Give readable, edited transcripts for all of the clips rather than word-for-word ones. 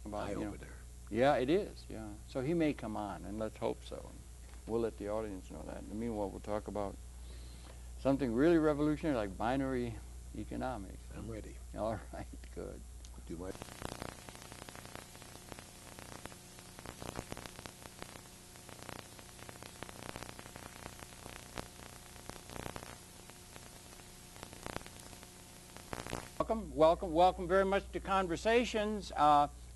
about, over there. Yeah, it is, yeah. So he may come on, and let's hope so. We'll let the audience know that. In the meanwhile, we'll talk about something really revolutionary like binary economics. I'm ready. All right, good. Do my... Welcome very much to Conversations.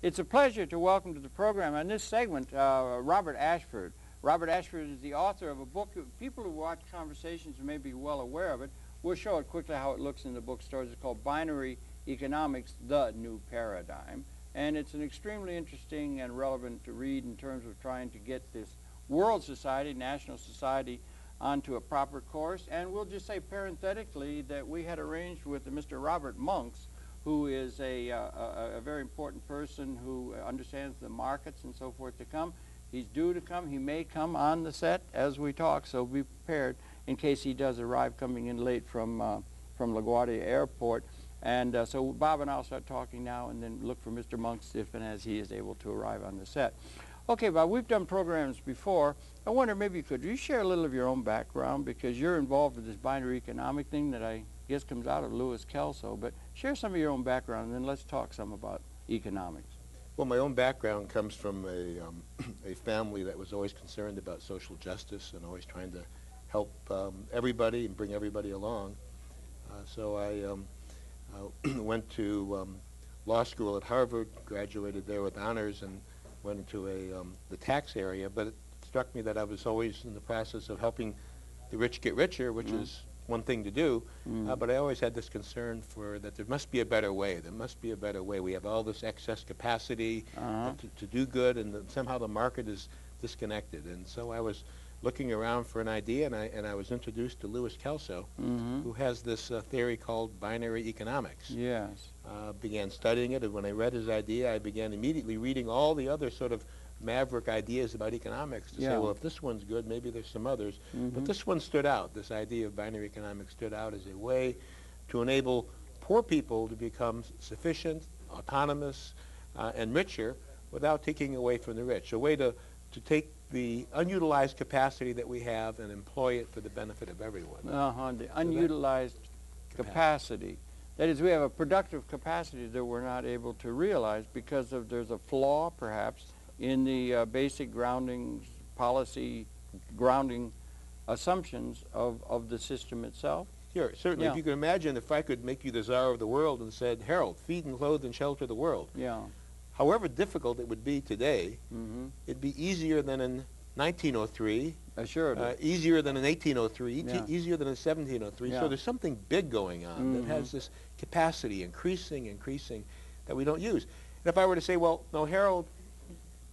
It's a pleasure to welcome to the program on this segment Robert Ashford. Robert Ashford is the author of a book. People who watch Conversations may be well aware of it. We'll show it quickly how it looks in the bookstores. It's called Binary Economics, The New Paradigm. And it's an extremely interesting and relevant to read in terms of trying to get this world society, national society, onto a proper course. And we'll just say parenthetically that we had arranged with Mr. Robert Monks, who is a very important person who understands the markets and so forth, to come. He's due to come. He may come on the set as we talk, so be prepared in case he does arrive coming in late from LaGuardia Airport. And so Bob and I'll start talking now and then look for Mr. Monks if and as he is able to arrive on the set. Okay, Bob, we've done programs before. I wonder, maybe could you share a little of your own background, because you're involved with this binary economic thing that I guess comes out of Lewis Kelso, but share some of your own background and then let's talk some about economics. Well, my own background comes from a family that was always concerned about social justice and always trying to help everybody and bring everybody along. So I went to law school at Harvard, graduated there with honors, and went into the tax area. But it struck me that I was always in the process of helping the rich get richer, which is one thing to do, but I always had this concern for that there must be a better way. There must be a better way. We have all this excess capacity to do good, and somehow the market is disconnected. And so I was looking around for an idea, and I was introduced to Lewis Kelso, who has this theory called binary economics. Yes. Began studying it, and when I read his idea, I began immediately reading all the other sort of maverick ideas about economics to say, well, if this one's good, maybe there's some others. But this one stood out. This idea of binary economics stood out as a way to enable poor people to become sufficient, autonomous, and richer without taking away from the rich. A way to take the unutilized capacity that we have and employ it for the benefit of everyone. The unutilized capacity. That is, we have a productive capacity that we're not able to realize because there's a flaw, perhaps, in the basic policy grounding assumptions of the system itself. Sure, certainly. If you can imagine, if I could make you the czar of the world and said, Harold, feed and clothe and shelter the world. However difficult it would be today, it'd be easier than in 1903, easier than in 1803, easier than in 1703. So there's something big going on that has this capacity increasing that we don't use. And if I were to say, well, no, Harold,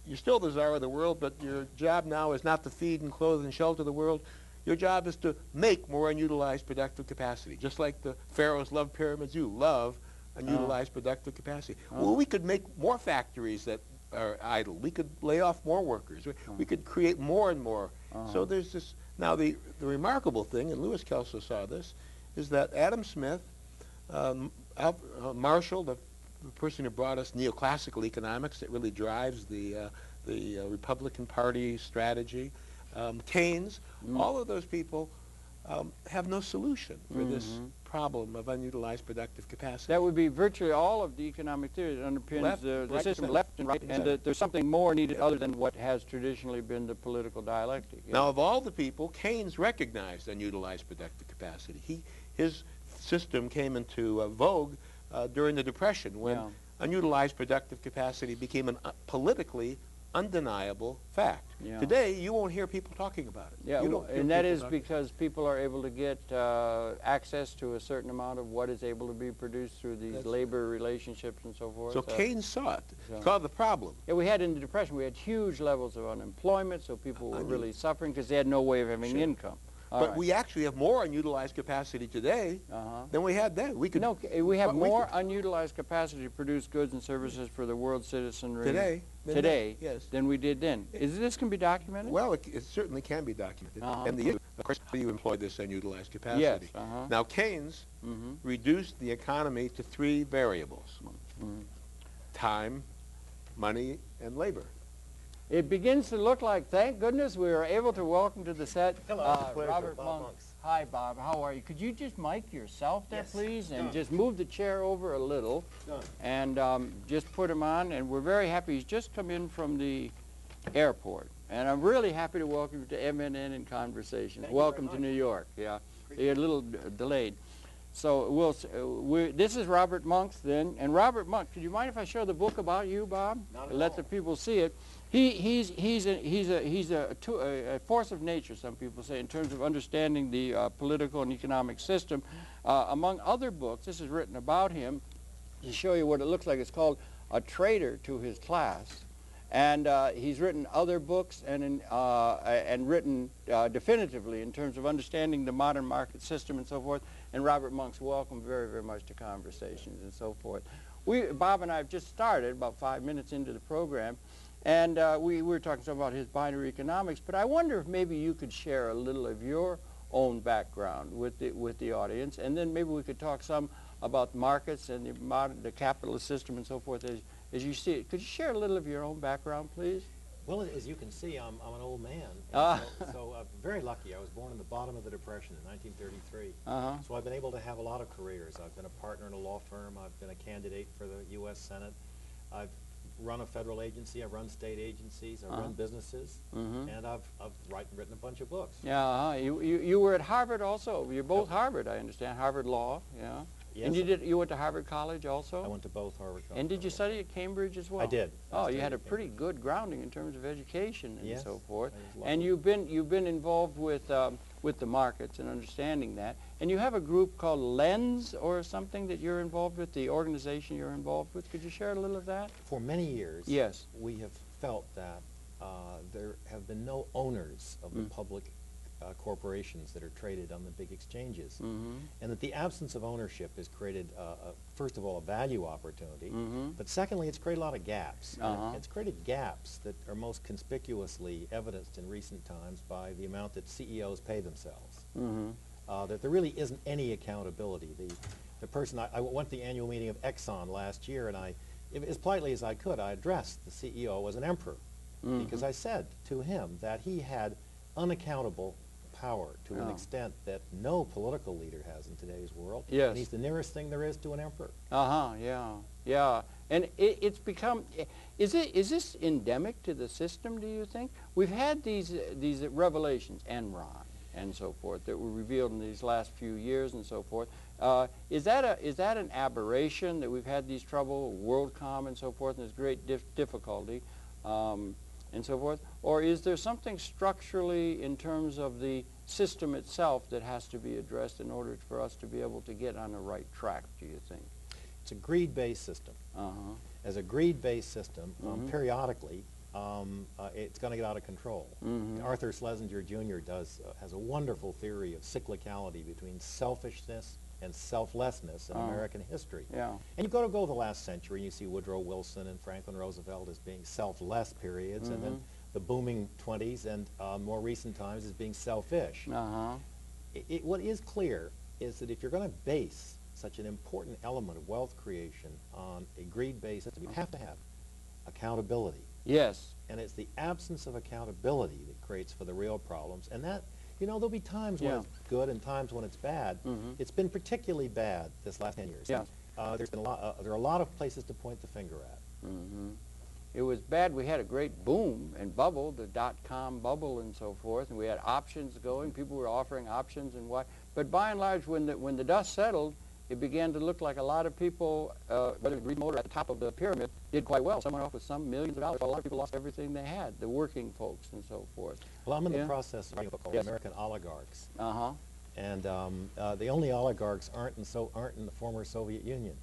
you're still the czar of the world, but your job now is not to feed and clothe and shelter the world. Your job is to make more unutilized productive capacity. Just like the pharaohs loved pyramids, you love unutilized productive capacity. Well, we could make more factories that are idle. We could lay off more workers. We could create more and more. So there's this. Now, the remarkable thing, and Lewis Kelso saw this, is that Adam Smith, Marshall, the person who brought us neoclassical economics that really drives the Republican Party strategy, Keynes, all of those people have no solution for this problem of unutilized productive capacity. That would be virtually all of the economic theory that underpins the system, left and right, and there's something more needed other than what has traditionally been the political dialectic. Now, of all the people, Keynes recognized unutilized productive capacity. His system came into vogue during the Depression, when unutilized productive capacity became a politically undeniable fact. Today, you won't hear people talking about it. And that is because people are able to get access to a certain amount of what is able to be produced through these labor relationships and so forth. So Keynes saw it. He saw the problem. We had in the Depression, we had huge levels of unemployment, so people were really suffering because they had no way of having income. But we actually have more unutilized capacity today than we had then. We have more unutilized capacity to produce goods and services for the world citizenry today than we did then. Is this can be documented? Well, it certainly can be documented. And of course, you employ this unutilized capacity. Now, Keynes reduced the economy to 3 variables: time, money and labor. It begins to look like, thank goodness, we are able to welcome to the set Robert Monks. Hi, Bob. How are you? Could you just mic yourself there, please, and just move the chair over a little, and just put him on. And we're very happy. He's just come in from the airport, and I'm really happy to welcome you to MNN in Conversations. Welcome to New York. Yeah, you're a little delayed. So this is Robert Monks then, and Robert Monks. Could you mind if I show the book about you, Bob? Not at Let all. the people see it. He's a force of nature, some people say, in terms of understanding the political and economic system. Among other books, this is written about him to show you what it looks like. It's called A Traitor to His Class. And he's written other books and written definitively in terms of understanding the modern market system and so forth. And Robert Monks, welcome very, very much to Conversations and so forth. Bob and I have just started about 5 minutes into the program, and we were talking some about his binary economics, but I wonder if maybe you could share a little of your own background with the audience, and then maybe we could talk some about markets and the capitalist system and so forth as you see it. Could you share a little of your own background, please? Well, as you can see, I'm an old man. So I'm very lucky. I was born in the bottom of the Depression in 1933. So I've been able to have a lot of careers. I've been a partner in a law firm. I've been a candidate for the U.S. Senate. I've run a federal agency. I've run state agencies. I've run businesses. And I've written a bunch of books. Yeah, you were at Harvard also. You're both Harvard, I understand. Harvard Law, yeah. Yes. And you went to Harvard College also? I went to both Harvard College. And did you study at Cambridge as well? I did. Oh, you had a pretty good grounding in terms of education and Yes, so forth. I was And you've been involved with the markets and understanding that. And you have a group called Lens or something that you're involved with, the organization you're involved with. Could you share a little of that? For many years, yes, we have felt that there have been no owners of the public corporations that are traded on the big exchanges. And that the absence of ownership has created, first of all, a value opportunity, but secondly, it's created a lot of gaps. It's created gaps that are most conspicuously evidenced in recent times by the amount that CEOs pay themselves. That there really isn't any accountability. The person, I went to the annual meeting of Exxon last year, and as politely as I could, I addressed the CEO as an emperor, because I said to him that he had unaccountable power to an extent that no political leader has in today's world. Yes. And he's the nearest thing there is to an emperor. Yeah. And it's become, is this endemic to the system, do you think? We've had these revelations, Enron and so forth, that were revealed in these last few years and so forth. Is that an aberration that we've had these trouble, WorldCom and so forth, and there's great difficulty? And so forth? Or is there something structurally in terms of the system itself that has to be addressed in order for us to be able to get on the right track, do you think? It's a greed-based system. As a greed-based system, periodically, it's going to get out of control. Arthur Schlesinger Jr. has a wonderful theory of cyclicality between selfishness and selflessness in American history. And you go the last century, and you see Woodrow Wilson and Franklin Roosevelt as being selfless periods, and then the booming 20s and more recent times as being selfish. What is clear is that if you're going to base such an important element of wealth creation on a greed-based system, you have to have accountability. Yes. And it's the absence of accountability that creates for the real problems. And that, there'll be times when it's good and times when it's bad. It's been particularly bad this last 10 years. Yeah. There are a lot of places to point the finger at. It was bad. We had a great boom and bubble, the dot-com bubble and so forth, and we had options going. People were offering options and what. But by and large, when the dust settled, it began to look like a lot of people, whether Reed Motor at the top of the pyramid, did quite well. Some went off with some millions of dollars. A lot of people lost everything they had, the working folks and so forth. Well, I'm in the process of writing a book called American Oligarchs. And the only oligarchs aren't in the former Soviet Union.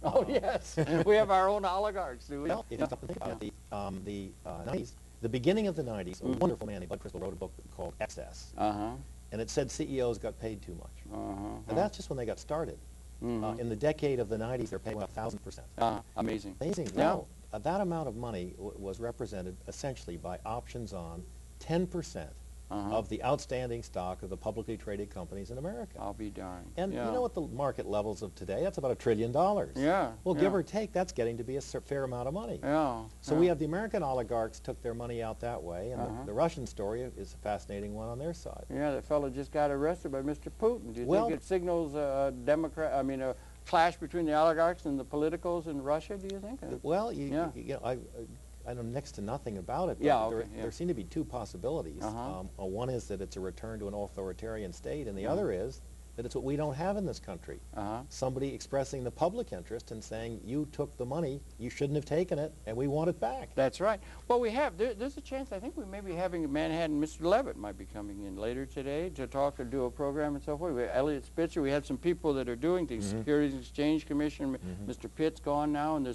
Oh, yes. We have our own oligarchs, do we? Well, if you stop and think about it, the 90s, the beginning of the 90s, a wonderful man named Bud Crystal wrote a book called Excess. And it said CEOs got paid too much. And that's just when they got started. In the decade of the 90s, they're paying 1,000%. Amazing. Amazing. Now, that amount of money was represented essentially by options on 10% of the outstanding stock of the publicly traded companies in America. I'll be darned. And yeah. you know what the market levels of today? That's about $1 trillion. Yeah. Well, yeah. give or take, that's getting to be a fair amount of money. Yeah. So we have the American oligarchs took their money out that way, and the Russian story is a fascinating one on their side. Yeah, that fellow just got arrested by Mr. Putin. Do you think it signals a clash between the oligarchs and the politicals in Russia, do you think? Well, you know, I know next to nothing about it, but there seem to be two possibilities. One is that it's a return to an authoritarian state, and the other is that it's what we don't have in this country. Somebody expressing the public interest and saying, you took the money, you shouldn't have taken it, and we want it back. That's right. Well, we have, there's a chance, I think we may be having in Manhattan, Mr. Levitt might be coming in later today to talk or do a program and so forth. We have Elliot Spitzer, we have some people that are doing things, Securities and Exchange Commission, Mr. Pitt's gone now, and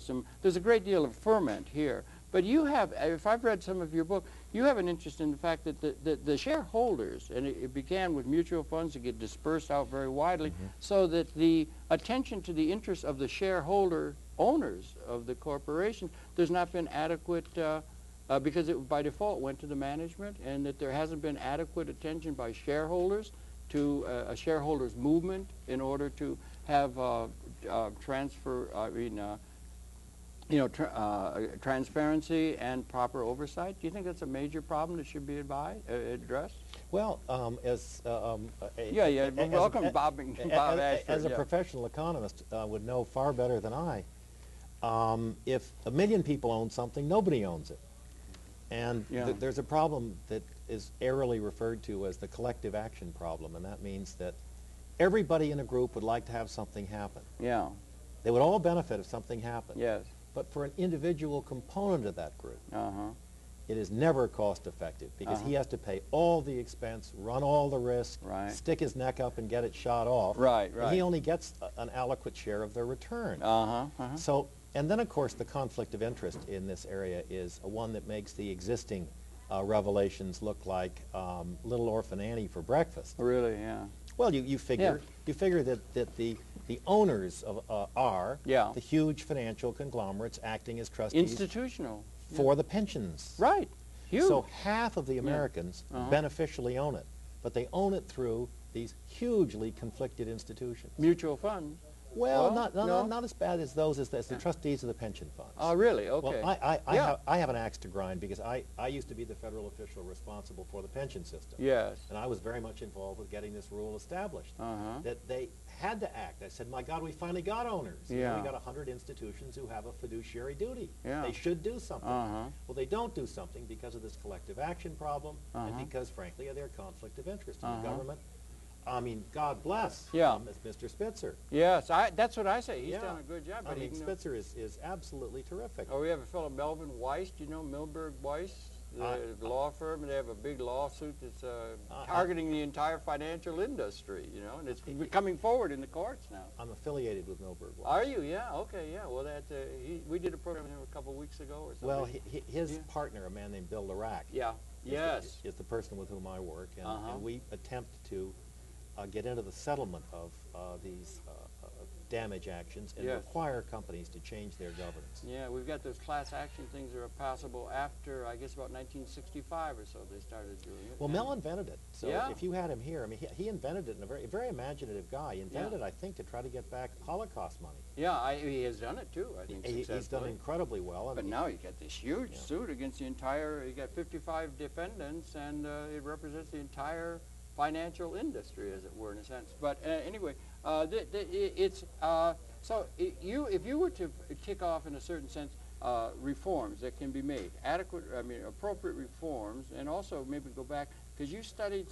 there's a great deal of ferment here. But you have, if I've read some of your book, you have an interest in the fact that the shareholders, and it began with mutual funds to get dispersed out very widely, so that the attention to the interests of the shareholder owners of the corporation, there's not been adequate, because it by default went to the management, and that there hasn't been adequate attention by shareholders to a shareholders movement in order to have transparency and proper oversight. Do you think that's a major problem that should be addressed? Well, welcome, Bob Ashford. As a professional economist would know far better than I, if 1 million people own something, nobody owns it. And there's a problem that is airily referred to as the collective action problem, and that means that everybody in a group would like to have something happen. Yeah. They would all benefit if something happened. Yes. But for an individual component of that group, it is never cost effective because he has to pay all the expense, run all the risk, stick his neck up and get it shot off. And he only gets an adequate share of the return. So, and then of course the conflict of interest in this area is one that makes the existing revelations look like Little Orphan Annie for breakfast. Really, yeah. Well, you figure that the owners are the huge financial conglomerates acting as trustees. Institutional. For the pensions. Right. Huge. So half of the Americans beneficially own it, but they own it through these hugely conflicted institutions. Mutual funds. Well, not as bad as those as the trustees of the pension funds. Oh, really? Okay. Well, I have an axe to grind because I used to be the federal official responsible for the pension system. Yes. And I was very much involved with getting this rule established. That they had to act. I said, my God, we finally got owners. You know, we got 100 institutions who have a fiduciary duty. They should do something. Well, they don't do something because of this collective action problem and because, frankly, of their conflict of interest in the government. I mean, God bless Mr. Spitzer. Yes, that's what I say. He's done a good job. But Spitzer is absolutely terrific. Oh, we have a fellow, Melvin Weiss. Do you know Milberg Weiss, the law firm? They have a big lawsuit that's targeting the entire financial industry, you know, and it's coming forward in the courts now. I'm affiliated with Milberg Weiss. Are you? Yeah, okay, yeah. Well, we did a program with him a couple of weeks ago or something. Well, his partner, a man named Bill Larac, is the person with whom I work, and we attempt to get into the settlement of these damage actions and require companies to change their governance. Yeah, we've got those class action things that are passable after, I guess, about 1965 or so they started doing it. Well, Mel invented it. So if you had him here, I mean, he invented it, and a very imaginative guy. He invented it, I think, to try to get back Holocaust money. Yeah, he has done it, too, I think, He's done incredibly well. But now you got this huge suit against the entire, you got 55 defendants, and it represents the entire financial industry, as it were, in a sense. But anyway, it's so if you were to tick off, in a certain sense, reforms that can be made, appropriate reforms, and also maybe go back because you studied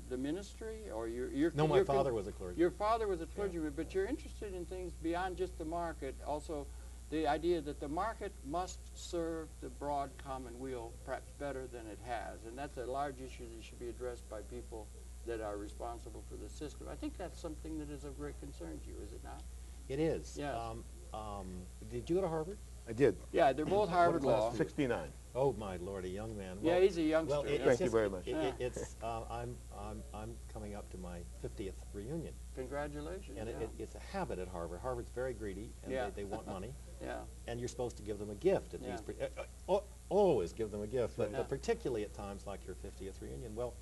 the ministry, or No, my father was a clergyman. Your father was a clergyman, but you're interested in things beyond just the market. Also, the idea that the market must serve the broad common weal perhaps better than it has, and that's a large issue that should be addressed by people that are responsible for the system. I think that's something that is of great concern to you, is it not? It is. Yes. Did you go to Harvard? I did. Yeah, they're both Harvard Law. 69. Oh my Lord, a young man. Well, he's a youngster. Well, thank you very much. I'm coming up to my 50th reunion. Congratulations. And it's a habit at Harvard. Harvard's very greedy, and they want money. And you're supposed to give them a gift at these. Always give them a gift, but particularly at times like your 50th reunion. Well,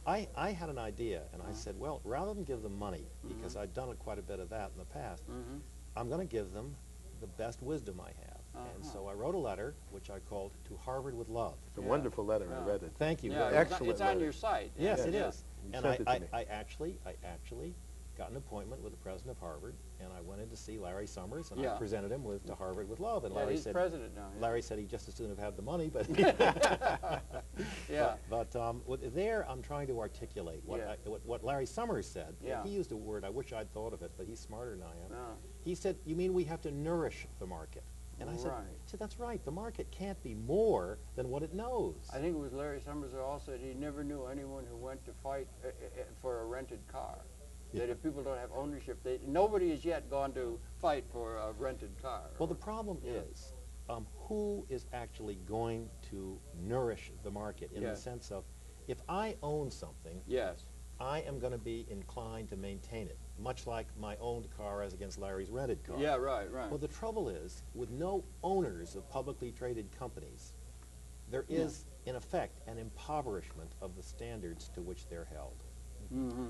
I had an idea, and I said, well, rather than give them money, because I'd done quite a bit of that in the past, I'm going to give them the best wisdom I have. And so I wrote a letter, which I called To Harvard with Love. It's a wonderful letter. I read it. Thank you. Yeah, Excellent it's on your site. Yes, it is. You And sent it to me. I actually got an appointment with the president of Harvard, and I went in to see Larry Summers, and I presented him with To Harvard with Love. And Larry he's said, president now. Yeah. Larry said he just as soon have had the money, but Yeah. But there I'm trying to articulate what Larry Summers said. Yeah. He used a word, I wish I'd thought of it, but he's smarter than I am. No. He said, you mean we have to nourish the market? And I said, that's right. The market can't be more than what it knows. I think it was Larry Summers who also said he never knew anyone who went to fight for a rented car. That if people don't have ownership, nobody has yet gone to fight for a rented car. Well, the problem is, who is actually going to nourish the market in the sense of, if I own something, I am going to be inclined to maintain it, much like my owned car as against Larry's rented car. Yeah, right. Well, the trouble is, with no owners of publicly traded companies, there is, in effect, an impoverishment of the standards to which they're held.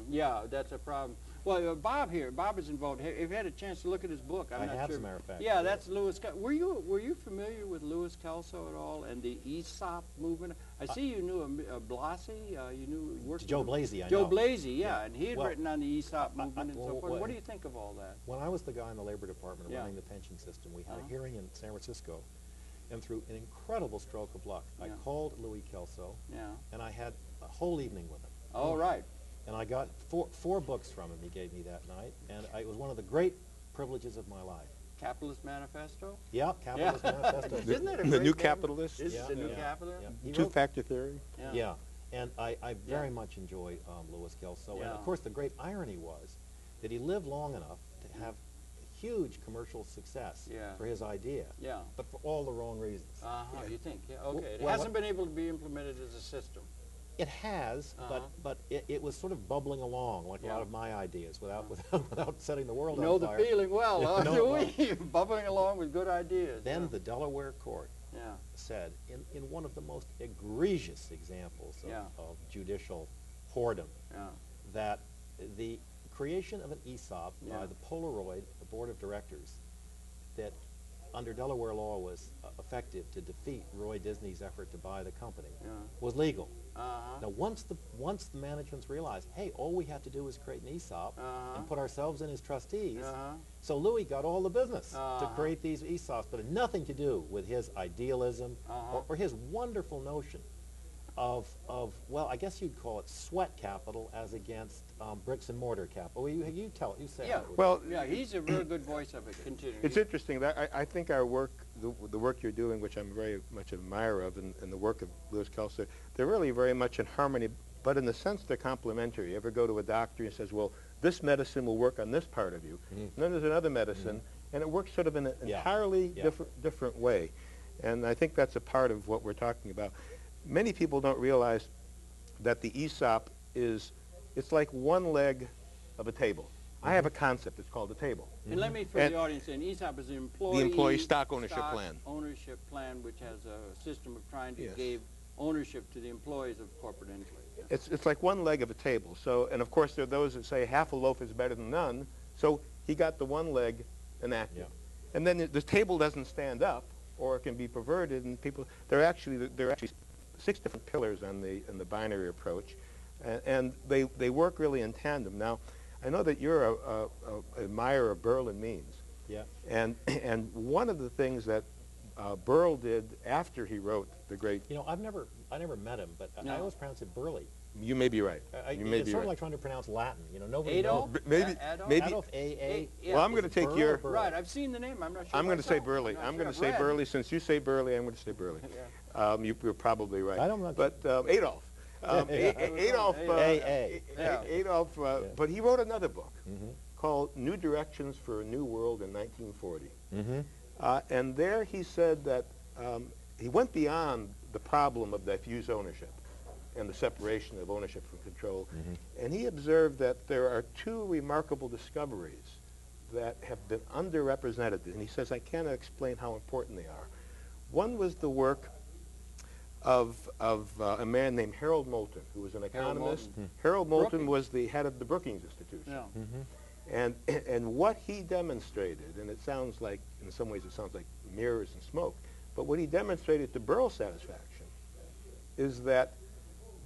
Yeah, that's a problem. Well, Bob here, Bob is involved. Have you had a chance to look at his book? I'm not have, sure. as a matter of fact. Yeah, that's Louis. Were you familiar with Louis Kelso at all and the ESOP movement? I see you knew Blasey. You knew Joe Blasey. Joe Blasey, yeah, and he had written on the ESOP movement and so forth. What do you think of all that? When I was the guy in the Labor Department running the pension system, we had a hearing in San Francisco, and through an incredible stroke of luck, I called Louis Kelso, and I had a whole evening with him. Oh, right. And I got four books from him he gave me that night, and it was one of the great privileges of my life. Capitalist Manifesto? Yeah, Capitalist Manifesto. Isn't that a The great New book? Capitalist? Is it the New Capitalist? Two-factor theory? Yeah, and I very much enjoy Louis Kelso. And of course, the great irony was that he lived long enough to have huge commercial success for his idea, but for all the wrong reasons. You think? Yeah, okay. It hasn't been able to be implemented as a system. It has, but it was sort of bubbling along like a lot of my ideas without setting the world on fire. Know the feeling well, do we? Bubbling along with good ideas. Then the Delaware court said, in one of the most egregious examples of judicial whoredom, that the creation of an ESOP by the Polaroid Board of Directors, that under Delaware law was effective to defeat Roy Disney's effort to buy the company, was legal. Now, once the managements realized, hey, all we have to do is create an ESOP and put ourselves in as trustees, so Louis got all the business to create these ESOPs, but it had nothing to do with his idealism or his wonderful notion of, well, I guess you'd call it sweat capital as against bricks and mortar capital. Well, you say. Yeah, well, he's a real good voice of it. Continue. It's interesting that I think our work, the work you're doing, which I'm very much an admirer of, and the work of Louis Kelso, they're really very much in harmony, but in the sense they're complementary. You ever go to a doctor and says, well, this medicine will work on this part of you, and then there's another medicine, and it works sort of in an entirely different way. And I think that's a part of what we're talking about. Many people don't realize that the ESOP it's like one leg of a table. I have a concept. It's called a table. And let me, for the audience, say, an ESOP is an employee stock ownership plan. Which has a system of trying to give ownership to the employees of corporate entities. It's like one leg of a table. So, and of course, there are those that say half a loaf is better than none. So he got the one leg enacted, and then the table doesn't stand up, or it can be perverted. And people, there are actually 6 different pillars on the binary approach, and they work really in tandem. Now, I know that you're a admirer of Burl and Means. Yeah. And one of the things that Burl did after he wrote the great. You know, I never met him, but I always pronounce it Burley. You may be right. It's sort of like trying to pronounce Latin. You know, nobody Adolf? knows. Maybe Adolf A. Well, I'm going to take your. Right, I've seen the name. I'm not sure. I'm going to say Burley. I'm going to say Burley. Since you say Burley, I'm going to say Burley. You're probably right. I don't know. But Adolf. Adolf, but he wrote another book called New Directions for a New World in 1940. And there he said that he went beyond the problem of diffuse ownership and the separation of ownership from control. And he observed that there are 2 remarkable discoveries that have been underrepresented. And he says, I cannot explain how important they are. One was the work of a man named Harold Moulton, who was an economist. Harold Moulton was the head of the Brookings Institution. Yeah. And what he demonstrated, and it sounds like, in some ways it sounds like mirrors and smoke, but what he demonstrated to Burrell's satisfaction is that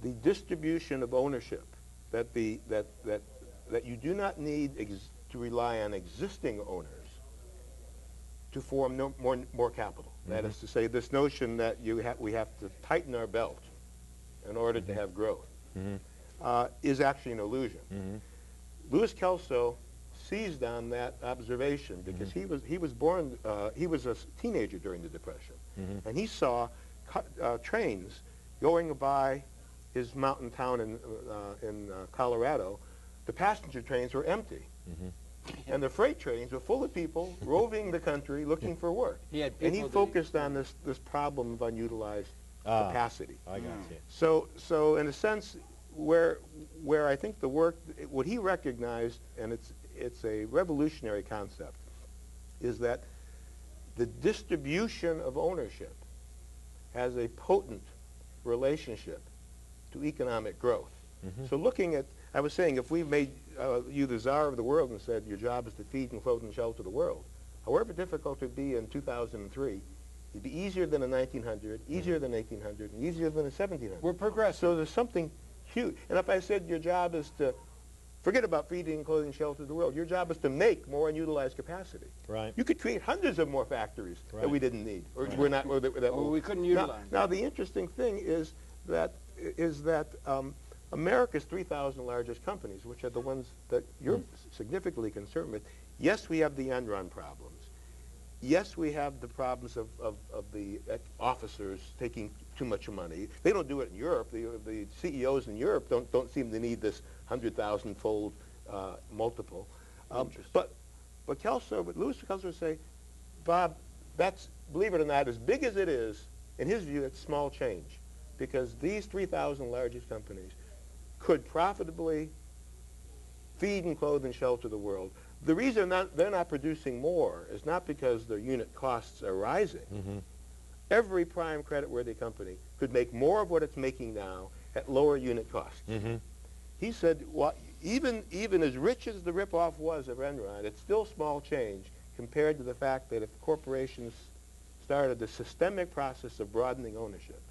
the distribution of ownership, that you do not need to rely on existing owners to form more capital. That is to say, this notion that we have to tighten our belt in order to have growth is actually an illusion. Louis Kelso seized on that observation because he was a teenager during the Depression, and he saw trains going by his mountain town in Colorado. The passenger trains were empty. And the freight trains were full of people roving the country looking for work. And he focused on this problem of unutilized capacity. I got you. So in a sense, where I think the work, what he recognized, and it's a revolutionary concept, is that the distribution of ownership has a potent relationship to economic growth. So looking at, I was saying, if we made you the czar of the world and said your job is to feed and clothe and shelter the world, however difficult it would be in 2003, it'd be easier than in 1900, easier than 1800, and easier than in 1700. We're progressive. So there's something huge. And if I said your job is to forget about feeding, clothing, shelter the world, your job is to make more unutilized capacity. Right. You could create hundreds of more factories that we didn't need, or we're not, or that we couldn't utilize. Now the interesting thing is that America's 3,000 largest companies, which are the ones that you're significantly concerned with, yes, we have the end-run problems. Yes, we have the problems of the officers taking too much money. They don't do it in Europe. The CEOs in Europe don't seem to need this 100,000-fold multiple. But Louis Kelso would say, Bob, that's, believe it or not, as big as it is, in his view, it's small change, because these 3,000 largest companies could profitably feed and clothe and shelter the world. The reason they're not producing more is not because their unit costs are rising. Every prime creditworthy company could make more of what it's making now at lower unit costs. He said, well, even as rich as the ripoff was of Enron, it's still small change compared to the fact that if corporations started the systemic process of broadening ownership,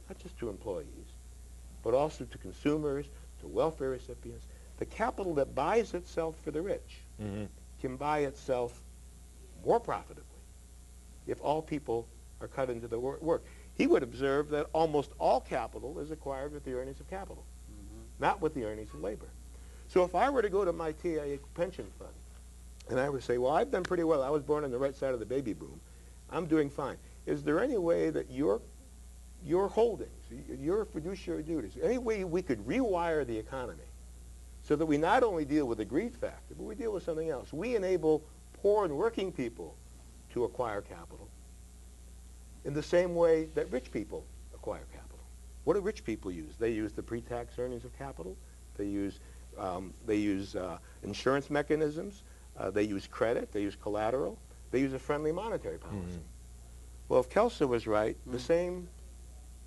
not just to employees, but also to consumers, to welfare recipients, the capital that buys itself for the rich can buy itself more profitably if all people are cut into the work. He would observe that almost all capital is acquired with the earnings of capital, not with the earnings of labor. So if I were to go to my TIA pension fund, and I would say, well, I've done pretty well. I was born on the right side of the baby boom. I'm doing fine. Is there any way that your holdings, your fiduciary duties, any way we could rewire the economy so that we not only deal with the greed factor, but we deal with something else? We enable poor and working people to acquire capital in the same way that rich people acquire capital. What do rich people use? They use the pre-tax earnings of capital. They use insurance mechanisms. They use credit. They use collateral. They use a friendly monetary policy. Well, if Kelso was right, the same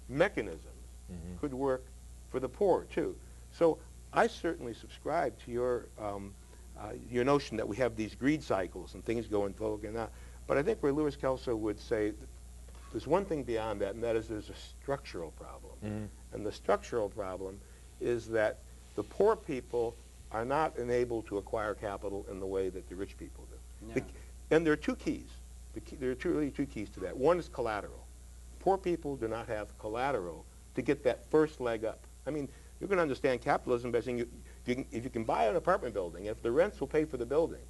mechanisms could work for the poor too. So I certainly subscribe to your notion that we have these greed cycles and things go in vogue and that. But I think where Louis Kelso would say there's one thing beyond that, and that is there's a structural problem. And the structural problem is that the poor people are not enabled to acquire capital in the way that the rich people do. And there are two keys. There are really two keys to that. One is collateral. Poor people do not have collateral to get that first leg up. I mean, you can understand capitalism by saying if you can buy an apartment building, if the rents will pay for the building,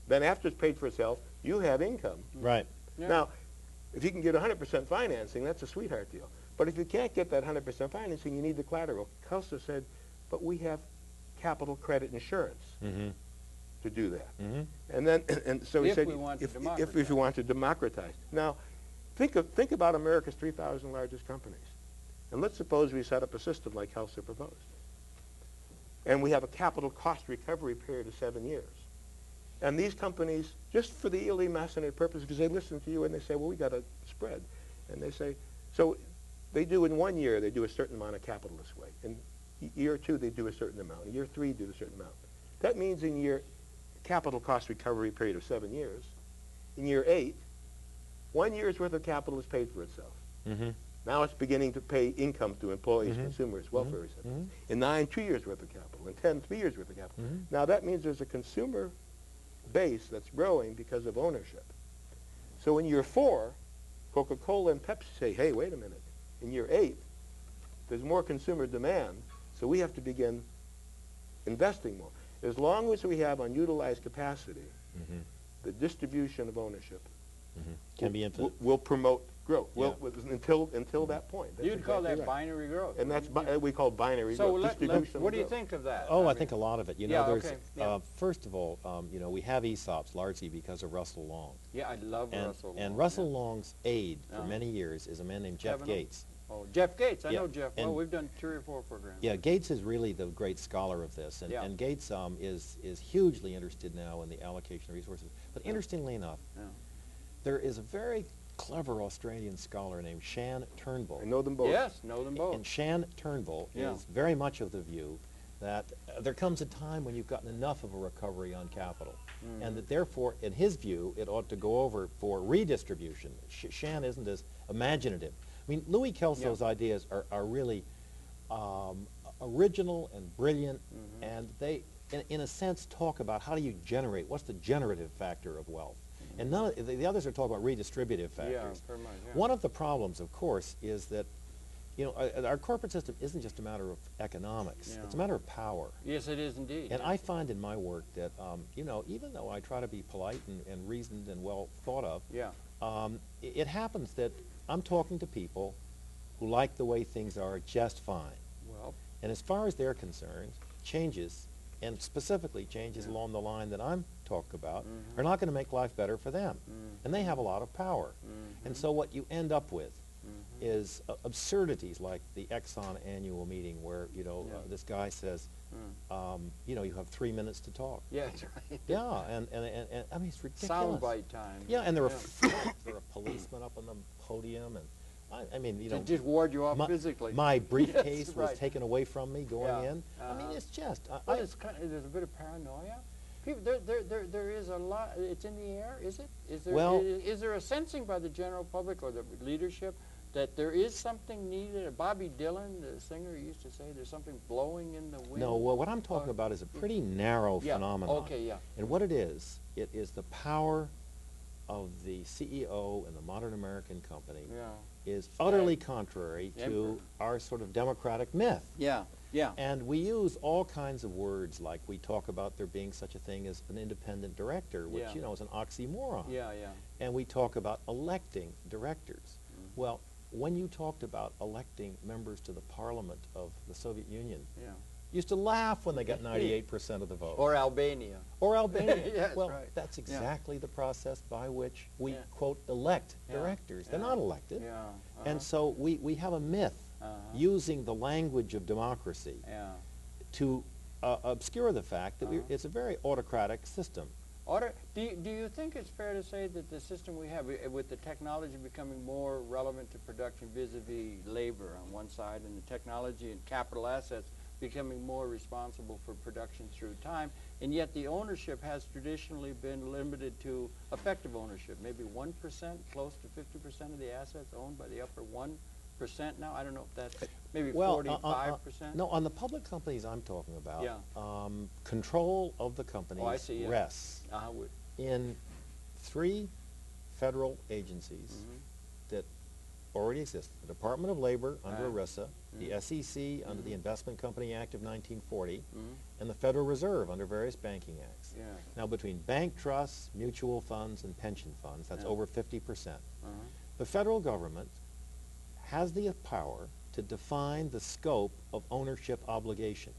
then after it's paid for itself, you have income. Right. Now, if you can get 100% financing, that's a sweetheart deal. But if you can't get that 100% financing, you need the collateral. Kelso said, but we have capital credit insurance to do that. And so he said, if we want to democratize. Now, think about America's 3,000 largest companies. And let's suppose we set up a system like Kelso proposed. And we have a capital cost recovery period of 7 years. And these companies, just for the illy-imaginated purpose, because they listen to you and they say, well, we got a spread. And they say, so They do in 1 year, they do a certain amount of capital this way. In year 2, they do a certain amount. In year 3, do a certain amount. That means in year capital cost recovery period of 7 years, in year 8, 1 year's worth of capital is paid for itself. Now it's beginning to pay income to employees, consumers, welfare recipients. In 9, 2 years worth of capital. In 10, 3 years worth of capital. Now that means there's a consumer base that's growing because of ownership. So in year 4, Coca-Cola and Pepsi say, hey, wait a minute. In year 8, there's more consumer demand, so we have to begin investing more. As long as we have unutilized capacity, the distribution of ownership can be infinite. Will promote growth. Until that point. You'd call that binary growth. And that's we call binary growth. Distribution what do you think of that? Oh, I think a lot of it. You know, there's first of all, you know, we have ESOPs largely because of Russell Long. Yeah, I love Russell Long. And Russell Long's aide for many years is a man named Jeff Gates. Oh, Jeff Gates. I know Jeff. Well, we've done 3 or 4 programs. Yeah, Gates is really the great scholar of this, and Gates is hugely interested now in the allocation of resources. But interestingly enough, there is a very clever Australian scholar named Shan Turnbull. I know them both. Yes, know them both. And Shan Turnbull is very much of the view that there comes a time when you've gotten enough of a recovery on capital, and that therefore, in his view, it ought to go over for redistribution. Shan isn't as imaginative. I mean, Louis Kelso's ideas are really original and brilliant, and they, in a sense, talk about how do you generate, what's the generative factor of wealth. And none of, the others are talking about redistributive factors. Yeah, very much, One of the problems, of course, is that, you know, our corporate system isn't just a matter of economics. It's a matter of power. Yes, it is indeed. And I find in my work that, you know, even though I try to be polite and reasoned and well thought of, it happens that I'm talking to people who like the way things are just fine. Well, and as far as they're concerned, changes, and specifically changes along the line that I'm talking about, are not going to make life better for them. And they have a lot of power. And so what you end up with is absurdities like the Exxon annual meeting where, you know, this guy says, you know, you have 3 minutes to talk. Yeah, that's right. Yeah, and I mean, it's ridiculous. Soundbite time. Yeah, and there are policemen up on the podium, and I mean, you know, just ward you off physically. My briefcase was taken away from me going in. I mean, it's just. Well, it's kind of, there's a bit of paranoia. People, there is a lot. It's in the air. Is it? Is there a sensing by the general public or the leadership that there is something needed? Bobby Dylan, the singer, used to say there's something blowing in the wind. No, well, what I'm talking about is a pretty narrow phenomenon. Okay, And what it is the power of the CEO and the modern American company is utterly contrary to our sort of democratic myth. And we use all kinds of words, like we talk about there being such a thing as an independent director, which, you know, is an oxymoron. And we talk about electing directors. Well, when you talked about electing members to the parliament of the Soviet Union, used to laugh when they got 98% of the vote. Or Albania. Or Albania. Yes, well, right. that's exactly the process by which we, quote, elect directors. They're not elected. And so we have a myth using the language of democracy to obscure the fact that it's a very autocratic system. Do you think it's fair to say that the system we have, with the technology becoming more relevant to production vis-a-vis labor on one side, and the technology and capital assets becoming more responsible for production through time, and yet the ownership has traditionally been limited to effective ownership, maybe 1%, close to 50% of the assets owned by the upper 1% now? I don't know if that's maybe 45%? No, on the public companies I'm talking about, control of the companies rests in 3 federal agencies that already exist. The Department of Labor under ERISA, the SEC under the Investment Company Act of 1940, and the Federal Reserve under various banking acts. Now, between bank trusts, mutual funds, and pension funds, that's over 50%. The federal government has the power to define the scope of ownership obligation.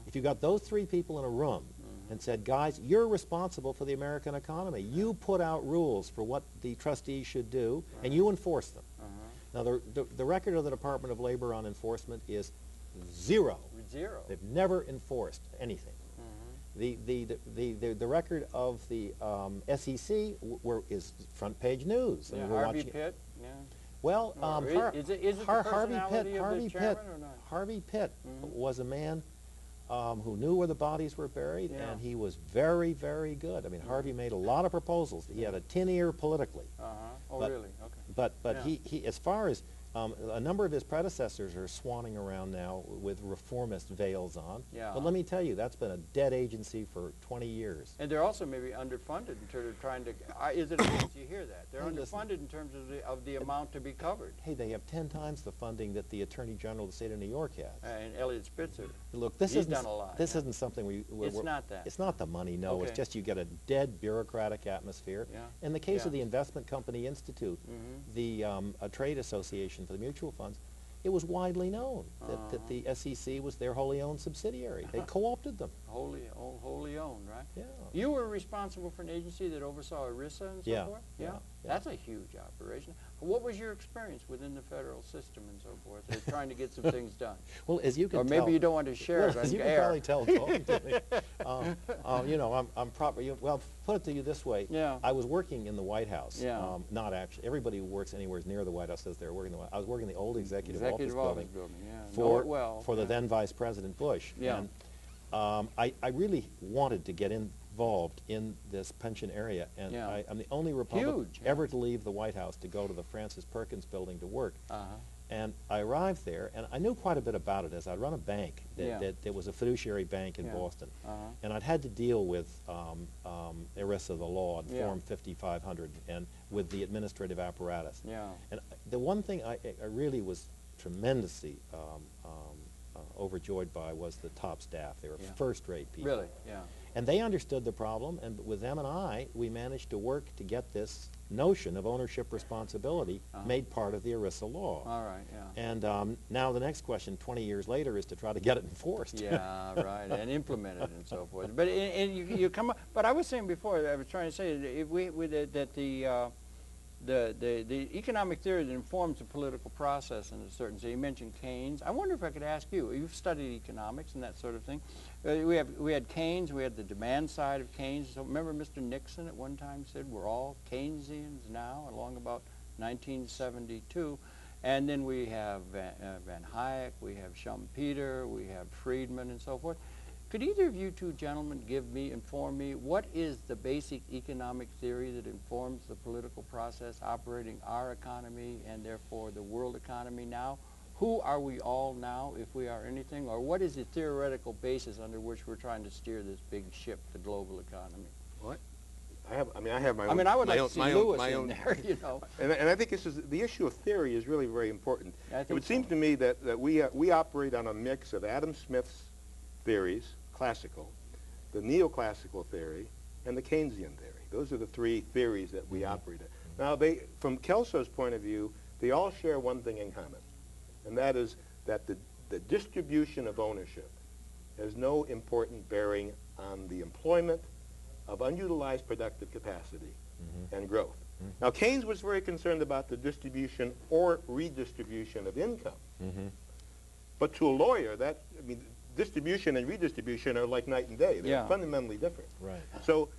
If you got those 3 people in a room and said, guys, you're responsible for the American economy. You put out rules for what the trustees should do, and you enforce them. Now, the record of the Department of Labor on enforcement is 0. They've never enforced anything. The record of the SEC is front page news. Harvey Pitt, Well, is it the personality of the chairman or not? Harvey Pitt was a man who knew where the bodies were buried, and he was very, very good. I mean, Harvey made a lot of proposals. He had a tin ear politically. Oh, really? Okay. But he, as far as a number of his predecessors are swanning around now with reformist veils on. Yeah. But let me tell you, that's been a dead agency for 20 years. And they're also maybe underfunded in terms of trying to. Is it a case you hear that they're underfunded in terms of the amount to be covered? Hey, they have 10 times the funding that the Attorney General of the state of New York has. And Elliot Spitzer. Look, this He's isn't done a lot. This isn't something it's not that. It's not the money. No, Okay. it's just you get a dead bureaucratic atmosphere. Yeah. In the case of the Investment Company Institute, the a trade association for the mutual funds, it was widely known that the SEC was their wholly owned subsidiary. They co-opted them. Wholly owned, right? Yeah. You were responsible for an agency that oversaw ERISA and so forth? Yeah. That's a huge operation. What was your experience within the federal system and so forth, trying to get some things done? Well, as you can or tell, maybe you don't want to share it on as you air. can probably tell, talking to me. You know, I'm proper. Well, put it to you this way. Yeah. I was working in the White House. Yeah. Not actually. Everybody who works anywhere near the White House says they're working in the White House. I was working in the old executive office building. Yeah. For the then Vice President Bush. Yeah. And I really wanted to get involved in this pension area, and I'm the only Republican ever to leave the White House to go to the Francis Perkins building to work. And I arrived there, and I knew quite a bit about it, as I'd run a bank that was a fiduciary bank in Boston. And I'd had to deal with ERISA, the law, and Form 5500, and with the administrative apparatus. And the one thing I really was tremendously overjoyed by was the top staff. They were first-rate people. Really? Yeah. And they understood the problem, and with them and we managed to work to get this notion of ownership responsibility made part of the ERISA law. All right, yeah. And now the next question, 20 years later, is to try to get it enforced. Yeah, right, and implement it and so forth. But you come up. But I was saying before, I was trying to say that the economic theory that informs the political process in a certain sense. You mentioned Keynes. I wonder if I could ask you. You've studied economics and that sort of thing. We had Keynes. We had the demand side of Keynes. So remember, Mr. Nixon at one time said we're all Keynesians now, along about 1972. And then we have Van Hayek. We have Schumpeter. We have Friedman and so forth. Could either of you two gentlemen inform me, what is the basic economic theory that informs the political process operating our economy and therefore the world economy now? Who are we all now, if we are anything? Or what is the theoretical basis under which we're trying to steer this big ship, the global economy? What? I have my own. I mean, I would like to see Lewis in there, you know. And I think the issue of theory is really very important. It would seem to me that we operate on a mix of Adam Smith's theories, classical, the neoclassical theory, and the Keynesian theory. Those are the three theories that we operate in. Now, from Kelso's point of view, they all share one thing in common, and that is that the distribution of ownership has no important bearing on the employment of unutilized productive capacity and growth. Now, Keynes was very concerned about the distribution or redistribution of income. But to a lawyer, distribution and redistribution are like night and day. They're fundamentally different. Right. So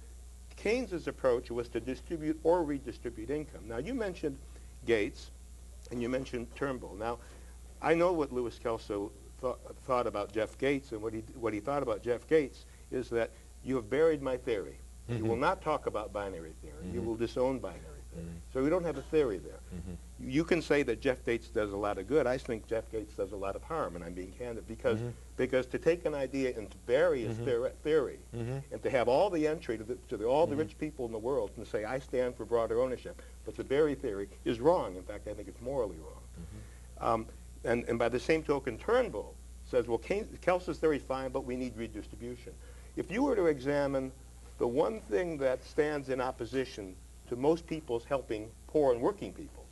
Keynes's approach was to distribute or redistribute income. Now, you mentioned Gates, and you mentioned Turnbull. Now, I know what Louis Kelso thought about Jeff Gates, and what he thought about Jeff Gates is that you have buried my theory. You will not talk about binary theory. You will disown binary theory. So we don't have a theory there. You can say that Jeff Gates does a lot of good. I think Jeff Gates does a lot of harm, and I'm being candid, because to take an idea and to bury its theory, and to have all the entry to all the rich people in the world and say, I stand for broader ownership, but to bury theory is wrong. In fact, I think it's morally wrong. And by the same token, Turnbull says, well, Kelso's theory is fine, but we need redistribution. If you were to examine the one thing that stands in opposition to most people's helping poor and working people,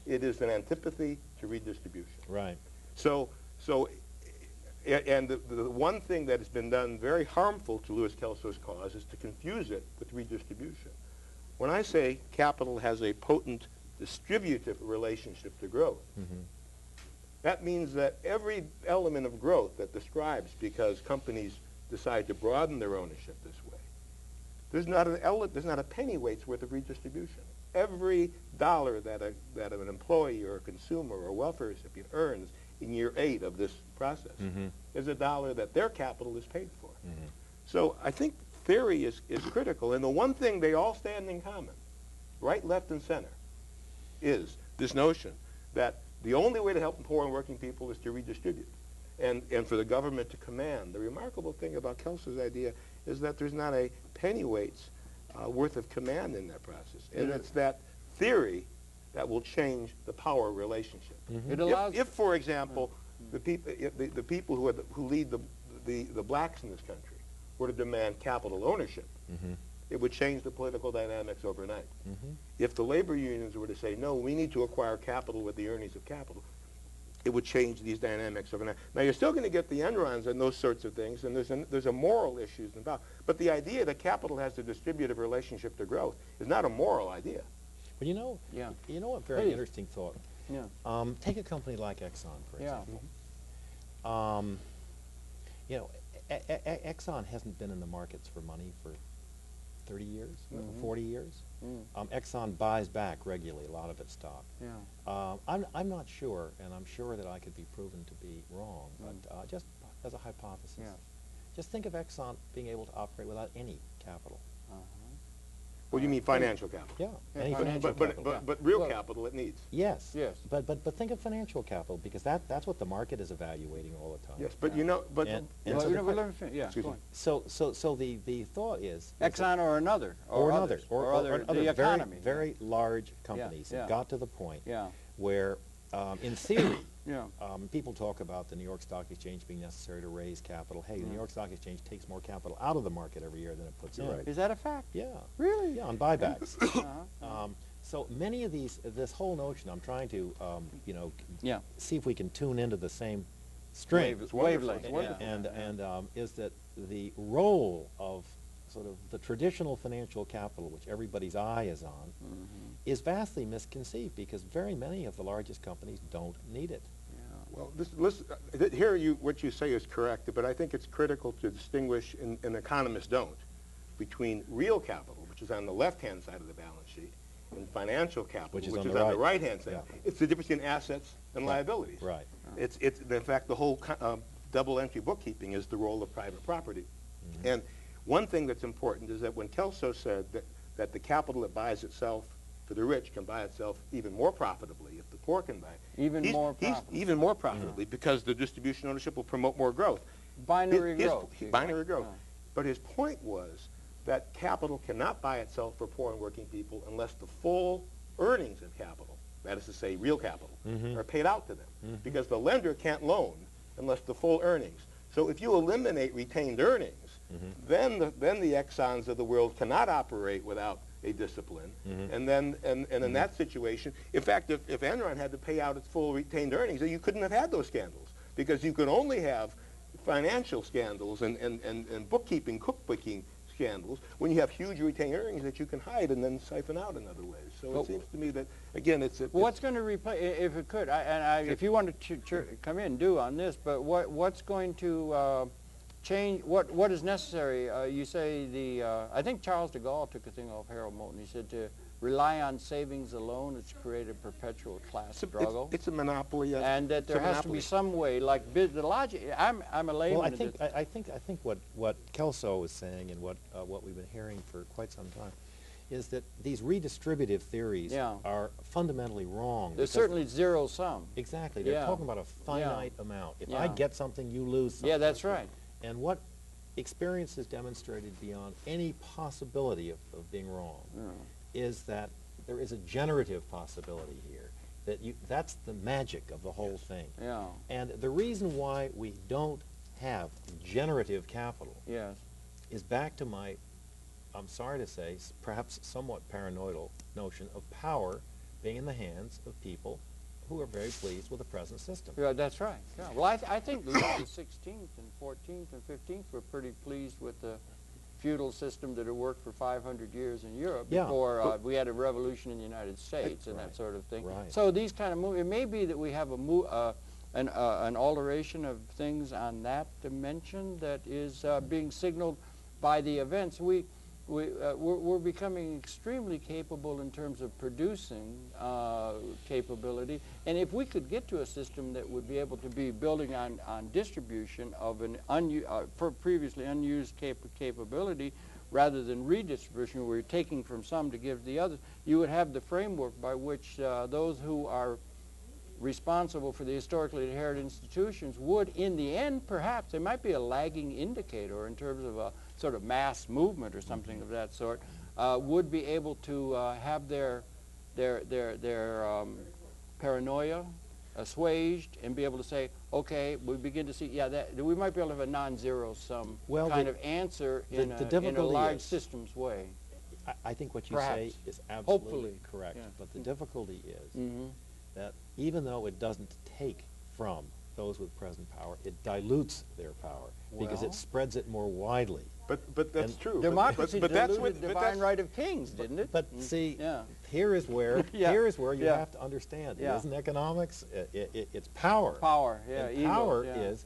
it is an antipathy to redistribution. Right. And the one thing that has been done very harmful to Louis Kelso's cause is to confuse it with redistribution. When I say capital has a potent distributive relationship to growth, that means that every element of growth that describes because companies decide to broaden their ownership this way, there's not a pennyweight's worth of redistribution. every dollar that an employee or a consumer or a welfare recipient earns in year 8 of this process is a dollar that their capital is paid for. So I think theory is critical, and the one thing they all stand in common, right, left, and center, is this notion that the only way to help poor and working people is to redistribute, and for the government to command. The remarkable thing about Kelso's idea is that there's not a pennyweight's worth of command in that process, and it's that theory that will change the power relationship. It allows if for example, the people who lead the blacks in this country were to demand capital ownership, it would change the political dynamics overnight. If the labor unions were to say, no, we need to acquire capital with the earnings of capital, it would change these dynamics overnight. Now, you're still going to get the Enrons and those sorts of things, and there's a moral issues involved. But the idea that capital has a distributive relationship to growth is not a moral idea. Well, you know a very interesting thought. Yeah. Take a company like Exxon, for example. You know, Exxon hasn't been in the markets for money for 30 years, 40 years. Exxon buys back regularly a lot of its stock. I'm not sure, and I'm sure that I could be proven to be wrong, but just as a hypothesis, just think of Exxon being able to operate without any capital. Well, you mean financial capital? Yeah, any financial capital. But real capital it needs. Yes. Yes. But think of financial capital, because that's what the market is evaluating all the time. Yes, but you know, but so the thought is Exxon or another or another the economy. Very large companies have got to the point where in theory people talk about the New York Stock Exchange being necessary to raise capital. Hey, the New York Stock Exchange takes more capital out of the market every year than it puts in. Is that a fact? Yeah. Really? Yeah, on buybacks. So many of this whole notion, I'm trying to see if we can tune into the same string. Wavelength. And is that the role of sort of the traditional financial capital, which everybody's eye is on, is vastly misconceived, because very many of the largest companies don't need it. Well, what you say is correct, but I think it's critical to distinguish, and economists don't, between real capital, which is on the left-hand side of the balance sheet, and financial capital, which is on the right-hand side. It's the difference in assets and liabilities. Right. It's in fact, the whole double-entry bookkeeping is the role of private property. And one thing that's important is that when Kelso said that the capital that buys itself for the rich can buy itself even more profitably if the poor can buy it. Even more profitably, because the distribution ownership will promote more growth. Binary growth. Binary growth. But his point was that capital cannot buy itself for poor and working people unless the full earnings of capital, that is to say real capital, are paid out to them. Because the lender can't loan unless the full earnings. So if you eliminate retained earnings, then the Exxons of the world cannot operate without a discipline, and in that situation, in fact, if Enron had to pay out its full retained earnings, you couldn't have had those scandals, because you could only have financial scandals and bookkeeping, cookbooking scandals when you have huge retained earnings that you can hide and then siphon out in other ways. So it seems to me that, again, what's going to replace, if it could, if you want to come in, do on this, but what's going to change, what is necessary? You say I think Charles de Gaulle took a thing off Harold Moulton. He said to rely on savings alone, it's created a perpetual class struggle. It's a monopoly. And that there has to be some way, like the logic. I'm a layman. Well, I think what Kelso is saying, and what we've been hearing for quite some time, is that these redistributive theories are fundamentally wrong. They're certainly zero sum. Exactly. They're talking about a finite amount. If I get something, you lose something. Yeah, that's right. And what experience has demonstrated beyond any possibility of being wrong is that there is a generative possibility here. That's the magic of the whole thing. And the reason why we don't have generative capital is back to my, I'm sorry to say, perhaps somewhat paranoidal notion of power being in the hands of people who are very pleased with the present system. Yeah, that's right. Yeah. Well, I think Louis XVI and 14th and 15th were pretty pleased with the feudal system that had worked for 500 years in Europe before we had a revolution in the United States and that sort of thing. So these kind of moves, it may be that we have an alteration of things on that dimension that is being signaled by the events. we're becoming extremely capable in terms of producing capability. And if we could get to a system that would be able to be building on distribution of an previously unused capability, rather than redistribution, where you're taking from some to give to the others, you would have the framework by which those who are responsible for the historically inherited institutions would, in the end, perhaps, there might be a lagging indicator in terms of a sort of mass movement or something of that sort, would be able to have their paranoia assuaged and be able to say, okay, we begin to see, yeah, that we might be able to have a non-zero sum kind of answer in a large systems way. I think what you Perhaps. say is absolutely Hopefully. correct, Yeah. but the difficulty is that even though it doesn't take from those with present power, it dilutes their power because Well. it spreads it more widely. But that's And true. Democracy but that's diluted what, divine right of kings, didn't it? But see, Yeah. here is where Yeah. here is where you Yeah. have to understand. Yeah. It isn't economics. It's power. Power, yeah. And ego, power yeah. is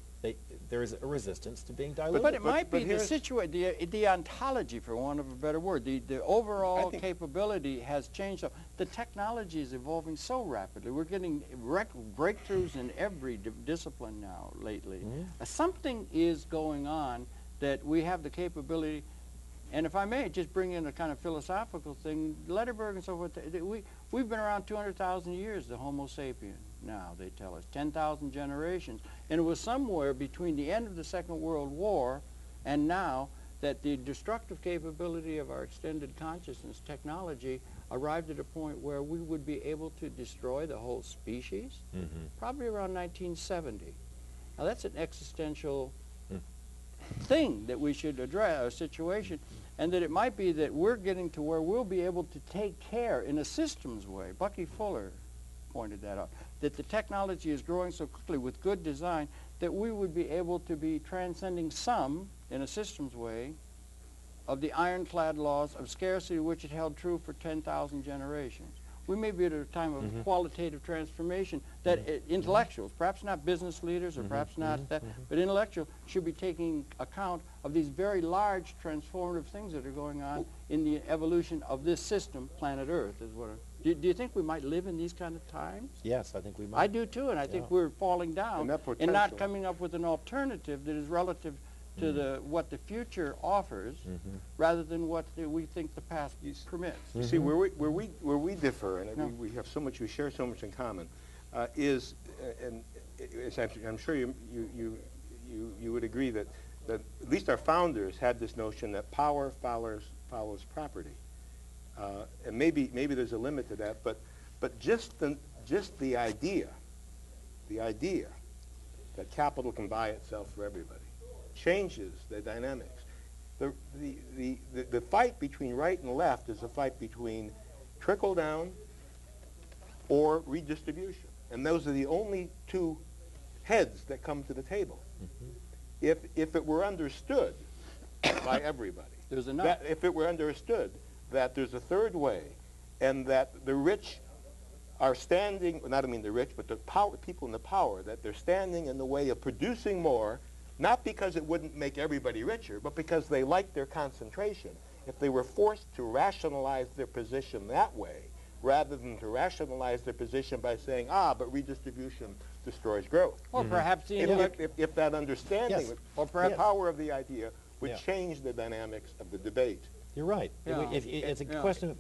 there is a resistance to being diluted. But it might be here's- the ontology, for want of a better word. The overall capability has changed. So the technology is evolving so rapidly. We're getting breakthroughs in every discipline now lately. Something is going on that we have the capability. And if I may just bring in a kind of philosophical thing, Letterberg and so forth, we've been around 200,000 years, the Homo sapien. Now, they tell us, 10,000 generations. And it was somewhere between the end of the Second World War and now that the destructive capability of our extended consciousness technology arrived at a point where we would be able to destroy the whole species, probably around 1970. Now, that's an existential thing that we should address, a situation, and that it might be that we're getting to where we'll be able to take care in a systems way. Bucky Fuller pointed that out, that the technology is growing so quickly with good design that we would be able to be transcending some, in a systems way, of the ironclad laws of scarcity which it held true for 10,000 generations. We may be at a time of qualitative transformation that intellectuals, perhaps not business leaders or perhaps not that, but intellectuals should be taking account of these very large transformative things that are going on in the evolution of this system, planet Earth. Is what. Do you think we might live in these kind of times? Yes, I think we might. I do too, and I think we're falling down and not potential. coming up with an alternative that is relative to what the future offers, rather than what we think the past permits. You see, where we differ, and we have so much, we share so much in common, is, and I'm sure you would agree that at least our founders had this notion that power follows property, and maybe there's a limit to that, but just the idea that capital can buy itself for everybody changes the dynamics. The fight between right and left is a fight between trickle down or redistribution, and those are the only two heads that come to the table. If it were understood by everybody, if it were understood that there's a third way, and that the rich are standing, not I mean the rich, but the people in the power, that they're standing in the way of producing more, not because it wouldn't make everybody richer, but because they like their concentration. If they were forced to rationalize their position that way, rather than to rationalize their position by saying, but redistribution destroys growth. Or perhaps the if that understanding, or perhaps the power of the idea would change the dynamics of the debate. You're right. It's a question of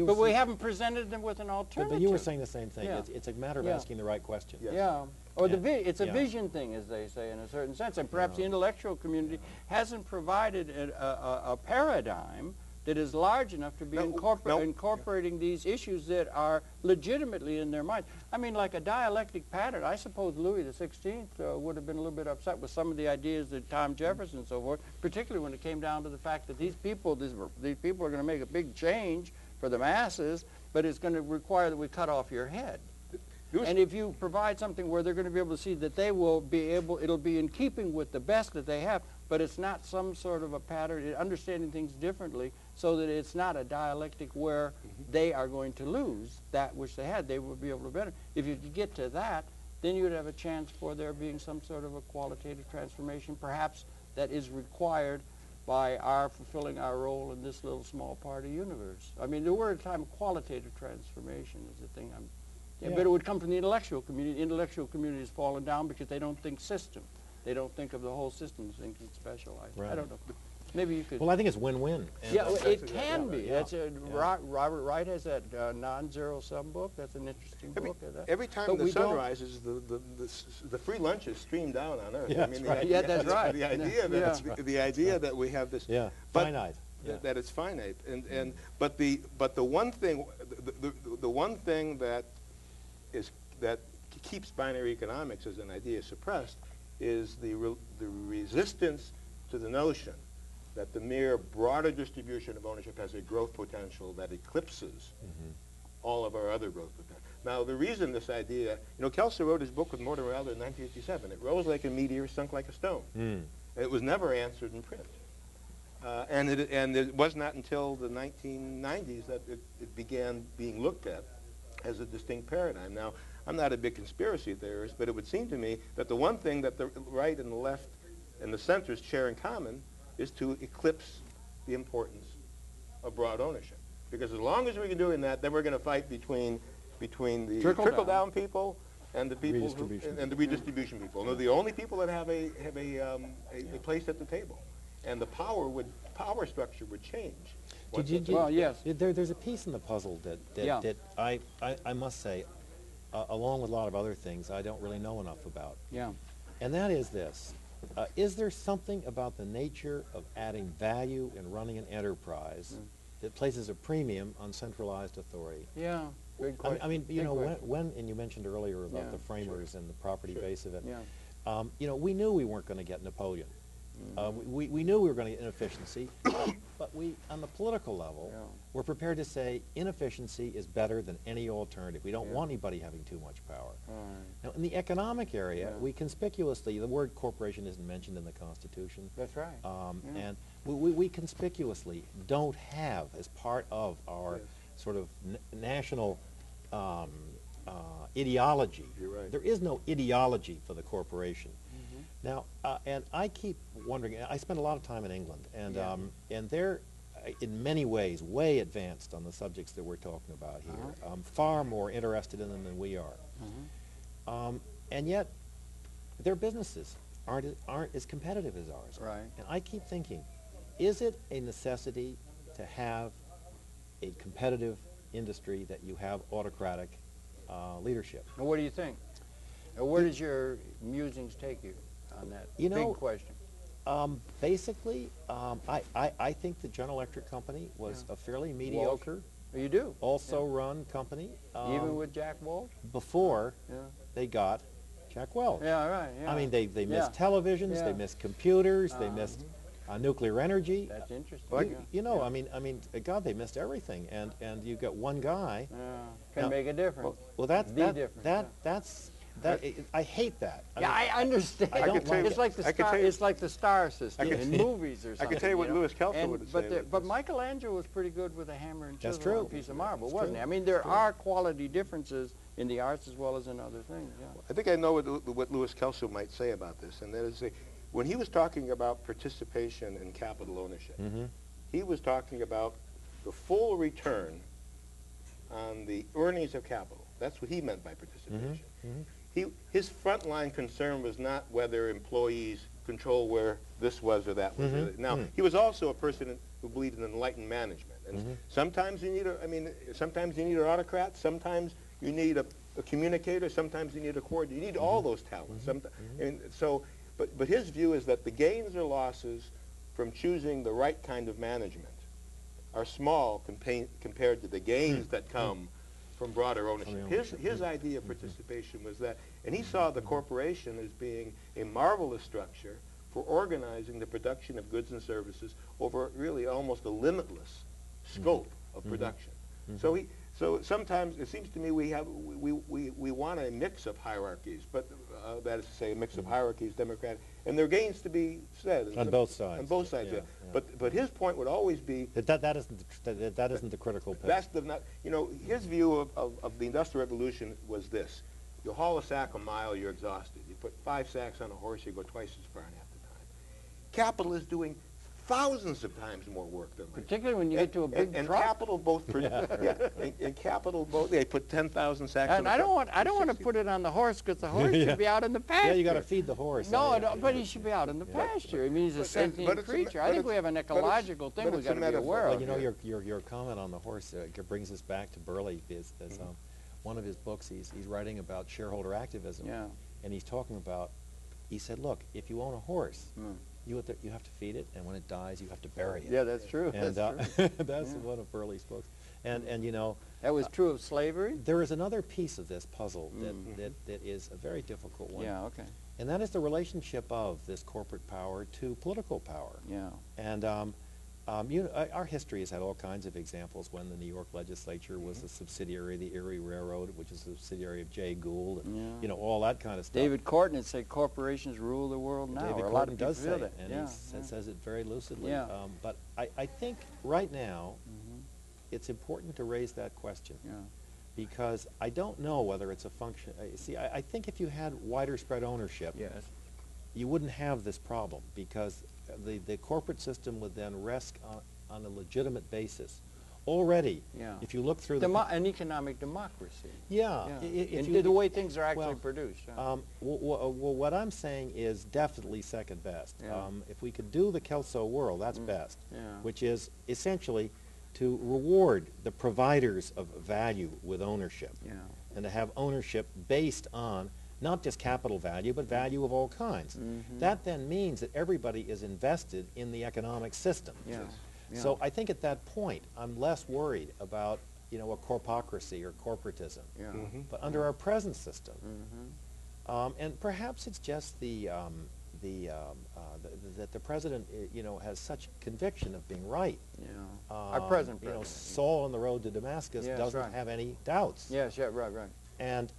but we haven't presented them with an alternative. But you were saying the same thing. Yeah. It's a matter of asking the right questions. Yes. Yeah. Or it's a vision thing, as they say, in a certain sense. And perhaps the intellectual community hasn't provided a paradigm that is large enough to be incorporating these issues that are legitimately in their mind. I mean, like a dialectic pattern. I suppose Louis XVI would have been a little bit upset with some of the ideas that Tom Jefferson and so forth, particularly when it came down to the fact that these people are going to make a big change for the masses, but it's going to require that we cut off your head. And if you provide something where they're going to be able to see that they will be able, it'll be in keeping with the best that they have, but it's not some sort of a pattern, understanding things differently, so that it's not a dialectic where they are going to lose that which they had. They will be able to better. If you could get to that, then you would have a chance for there being some sort of a qualitative transformation, perhaps that is required by our fulfilling our role in this little small part of the universe. I mean, there were a time of qualitative transformation is the thing but it would come from the intellectual community. The intellectual community has fallen down because they don't think system. They don't think of the whole system, they think it's specialized. Right. I don't know. But maybe you could. Well, I think it's win-win. Yeah, it can be. Yeah. That's Robert Wright has that non-zero sum book. That's an interesting book. Every time the sun rises, the free lunches stream down on Earth. Yeah, I mean, that's right. Yeah, that's right. The idea that the idea that we have this finite. That it's finite, but the one thing that keeps binary economics as an idea suppressed is the resistance to the notion that the mere broader distribution of ownership has a growth potential that eclipses all of our other growth potential. Now, the reason this idea, Kelso wrote his book with Mortimer Adler in 1957. It rose like a meteor, sunk like a stone. It was never answered in print. And it was not until the 1990s that it began being looked at as a distinct paradigm. Now, I'm not a big conspiracy theorist, but it would seem to me that the one thing that the right and the left and the centers share in common is to eclipse the importance of broad ownership. Because as long as we can do that, then we're going to fight between the trickle-down people and the people and the redistribution people. And they're the only people that have a place at the table. And the power structure would change. Well, yes. There's a piece in the puzzle that I must say, along with a lot of other things, I don't really know enough about. Yeah. And that is this. Is there something about the nature of adding value in running an enterprise that places a premium on centralized authority? Yeah. Big question. I mean, when and you mentioned earlier about the framers and the property base of it. Yeah. We knew we weren't going to get Napoleon. We knew we were going to get inefficiency, but we, on the political level, we're prepared to say inefficiency is better than any alternative. We don't want anybody having too much power. Now, in the economic area, we conspicuously, the word corporation isn't mentioned in the Constitution. That's right. And we conspicuously don't have, as part of our sort of national ideology, there is no ideology for the corporation. Now, and I keep wondering, I spent a lot of time in England, and they're, in many ways, way advanced on the subjects that we're talking about here, far more interested in them than we are. And yet, their businesses aren't as competitive as ours. Right. And I keep thinking, is it a necessity to have a competitive industry that you have autocratic leadership? Well, what do you think? Where does your musings take you on that big question? Basically, I think the General Electric company was a fairly mediocre, you do, run company. Even with Jack Welch? Before they got Jack Welch. Yeah, right. Yeah. I mean, they missed televisions, they missed computers, they missed nuclear energy. That's interesting. Well, I mean, God, they missed everything, and you got one guy. Can make a difference. Well, that's. I hate that. I understand. I don't like it's like the star. It's like the star system in movies or something. I can tell you what Louis Kelso would say. But Michelangelo was pretty good with a hammer and chisel That's true. and a piece of marble, wasn't he? I mean, there are quality differences in the arts as well as in other things. Yeah. I think I know what Louis Kelso might say about this, and that is, when he was talking about participation in capital ownership, he was talking about the full return on the earnings of capital. That's what he meant by participation. His frontline concern was not whether employees control where this was or that was. Now, he was also a person who believed in enlightened management. And sometimes you need sometimes you need an autocrat, sometimes you need a communicator, sometimes you need a coordinator. You need all those talents. But his view is that the gains or losses from choosing the right kind of management are small compared to the gains that come from broader ownership. His idea of participation was that, and he saw the corporation as being a marvelous structure for organizing the production of goods and services over really almost a limitless scope of production. So sometimes it seems to me we want a mix of hierarchies, but that is to say a mix of hierarchies, democratic, and there are gains to be said on both sides. On both sides, But his point would always be that isn't the critical point. That's his view of the Industrial Revolution was this: you haul a sack a mile, you're exhausted. You put 5 sacks on a horse, you go twice as far in half the time. Capital is doing thousands of times more work than mine. Particularly when you get to a big and truck. Capital both in Capital both they put 10,000 sacks. And I don't want to put it on the horse, because the horse should be out in the pasture. Yeah, you got to feed the horse. No, but he should be out in the pasture. I mean, he's a sentient creature. I think we have an ecological thing we've got to be aware of. Well, you know, your comment on the horse brings us back to Burley. One of his books, he's writing about shareholder activism. Yeah. And he's talking about, he said, look, if you own a horse, you have to feed it, and when it dies, you have to bury it. Yeah, that's true. And that's true. that's one of Burley's books. And you know, that was true of slavery. There is another piece of this puzzle that is a very difficult one. Yeah. Okay. And that is the relationship of this corporate power to political power. Yeah. And our history has had all kinds of examples when the New York legislature was a subsidiary of the Erie Railroad, which is a subsidiary of Jay Gould, and you know, all that kind of stuff. David Corton said corporations rule the world now. David Corton does say it, and he says it very lucidly. Yeah. But I think right now it's important to raise that question. Yeah. Because I don't know whether it's a function. See, I think if you had wider spread ownership, you wouldn't have this problem, because the corporate system would then rest on a legitimate basis. Already, if you look through an economic democracy. Yeah. The way things are actually produced. Well, what I'm saying is definitely second best. If we could do the Kelso world, that's best, which is essentially to reward the providers of value with ownership, and to have ownership based on not just capital value, but value of all kinds. That then means that everybody is invested in the economic system. So I think at that point, I'm less worried about, you know, a corpocracy or corporatism. But under our present system, and perhaps it's just that the president, you know, has such conviction of being right. Our present president. You know, Saul on the road to Damascus doesn't have any doubts. Yes, right. And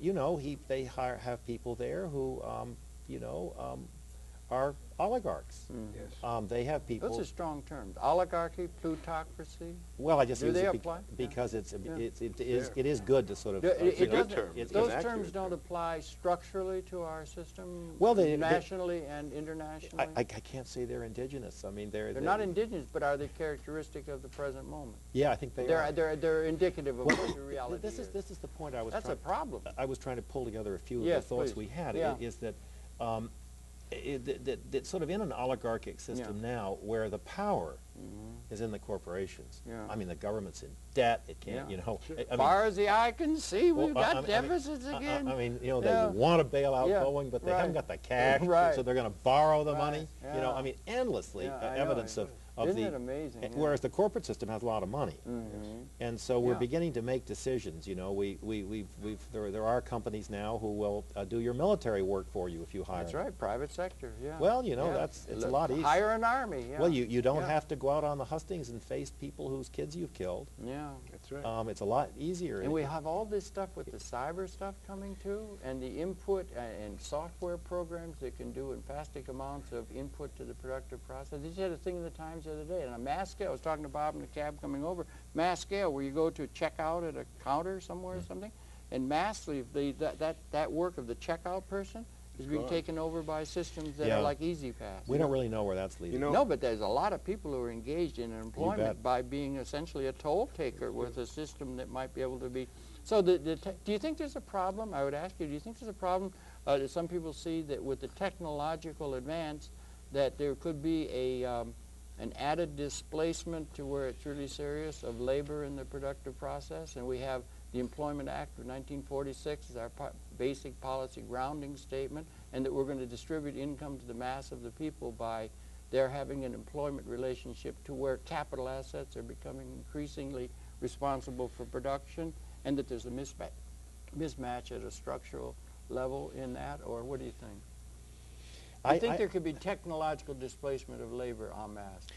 you know, they have people there who, you know, are oligarchs. They have people. Those are strong terms. Oligarchy, plutocracy. Well, I just do use they it apply? Because it is good to sort of. Those terms don't apply structurally to our system. Well, nationally and internationally. I can't say they're indigenous. I mean, they're not indigenous, but are they characteristic of the present moment? Yeah, I think they are. They're indicative of what the reality this is the point I was. That's a problem. I was trying to pull together a few of the thoughts we had. Is that. That sort of in an oligarchic system now, where the power is in the corporations. I mean, the government's in debt. It can't, you know. As far as the eye can see, we've got deficits again. I mean, you know, they want to bail out Boeing, but they haven't got the cash, so they're going to borrow the money. You know, I mean, endlessly evidence of Isn't it amazing? Whereas the corporate system has a lot of money, and so we're beginning to make decisions. You know, there are companies now who will do your military work for you if you hire. That's right, private sector. Yeah. Well, you know, it's a lot easier. Hire an army. Yeah. Well, you don't have to go out on the hustings and face people whose kids you've killed. Yeah, that's right. It's a lot easier. And we have all this stuff with the cyber stuff coming too, and the input and software programs that can do fantastic amounts of input to the productive process. They just had a thing in the Times the other day, and a mass scale. I was talking to Bob in the cab coming over. Mass scale, where you go to check out at a counter somewhere or something, and massively that work of the checkout person is being taken over by systems that are like Easy Pass. We don't really know where that's leading. No, but there's a lot of people who are engaged in employment by being essentially a toll taker with a system that might be able to be. So do you think there's a problem? I would ask you, do you think there's a problem that some people see that with the technological advance that there could be an added displacement to where it's really serious of labor in the productive process? And we have the Employment Act of 1946 as our basic policy grounding statement, and that we're going to distribute income to the mass of the people by their having an employment relationship to where capital assets are becoming increasingly responsible for production, and that there's a mismatch at a structural level in that, or what do you think? I think there could be technological displacement of labor en masse.